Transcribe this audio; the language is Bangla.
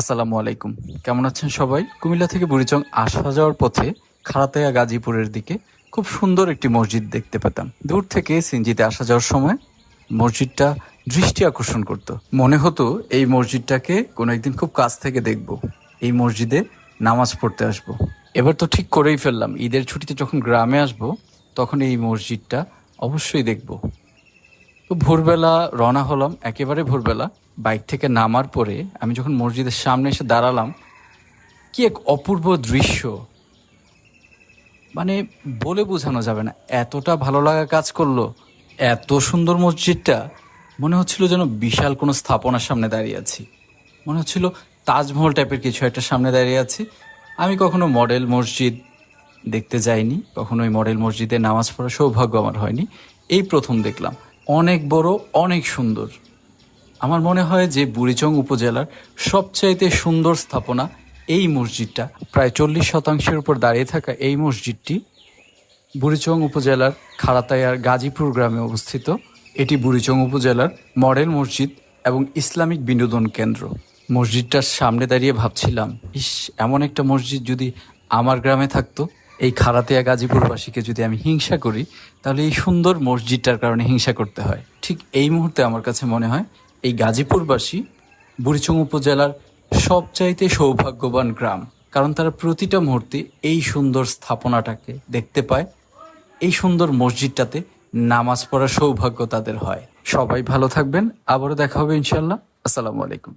আসসালামু আলাইকুম। কেমন আছেন সবাই? কুমিল্লা থেকে বুড়িচং আসা যাওয়ার পথে খাড়াতেয়া গাজীপুরের দিকে খুব সুন্দর একটি মসজিদ দেখতে পেতাম। দূর থেকে সিএনজিতে আসা যাওয়ার সময় মসজিদটা দৃষ্টি আকর্ষণ করত। মনে হতো এই মসজিদটাকে কোনো একদিন খুব কাছ থেকে দেখব, এই মসজিদে নামাজ পড়তে আসব। এবার তো ঠিক করেই ফেললাম, ঈদের ছুটিতে যখন গ্রামে আসব তখন এই মসজিদটা অবশ্যই দেখব। তো ভোরবেলা রওনা হলাম, একেবারে ভোরবেলা। বাইক থেকে নামার পরে আমি যখন মসজিদের সামনে এসে দাঁড়ালাম, কি এক অপূর্ব দৃশ্য! মানে বলে বোঝানো যাবে না, এতটা ভালো লাগা কাজ করলো। এত সুন্দর মসজিদটা, মনে হচ্ছিল যেন বিশাল কোনো স্থাপনার সামনে দাঁড়িয়ে আছি। মনে হচ্ছিল তাজমহল টাইপের কিছু একটা সামনে দাঁড়িয়ে আছি। আমি কখনো মডেল মসজিদ দেখতে যাইনি, কখনো ওই মডেল মসজিদে নামাজ পড়ার সৌভাগ্য আমার হয়নি। এই প্রথম দেখলাম। অনেক বড়, অনেক সুন্দর। আমার মনে হয় যে বুড়িচং উপজেলার সবচাইতে সুন্দর স্থাপনা এই মসজিদটা। প্রায় 40% উপর দাঁড়িয়ে থাকা এই মসজিদটি বুড়িচং উপজেলার খাড়াতায়ার গাজীপুর গ্রামে অবস্থিত। এটি বুড়িচং উপজেলার মডেল মসজিদ এবং ইসলামিক বিনোদন কেন্দ্র। মসজিদটার সামনে দাঁড়িয়ে ভাবছিলাম, ইস, এমন একটা মসজিদ যদি আমার গ্রামে থাকতো। এই খাড়াতেয়া গাজীপুরবাসীকে যদি আমি হিংসা করি, তাহলে এই সুন্দর মসজিদটার কারণে হিংসা করতে হয়। ঠিক এই মুহূর্তে আমার কাছে মনে হয় এই গাজীপুরবাসী বুড়িচং উপজেলার সবচাইতে সৌভাগ্যবান গ্রাম, কারণ তারা প্রতিটা মুহূর্তে এই সুন্দর স্থাপনাটাকে দেখতে পায়, এই সুন্দর মসজিদটাতে নামাজ পড়ার সৌভাগ্য তাদের হয়। সবাই ভালো থাকবেন, আবারও দেখা হবে ইনশাল্লাহ। আসসালামু আলাইকুম।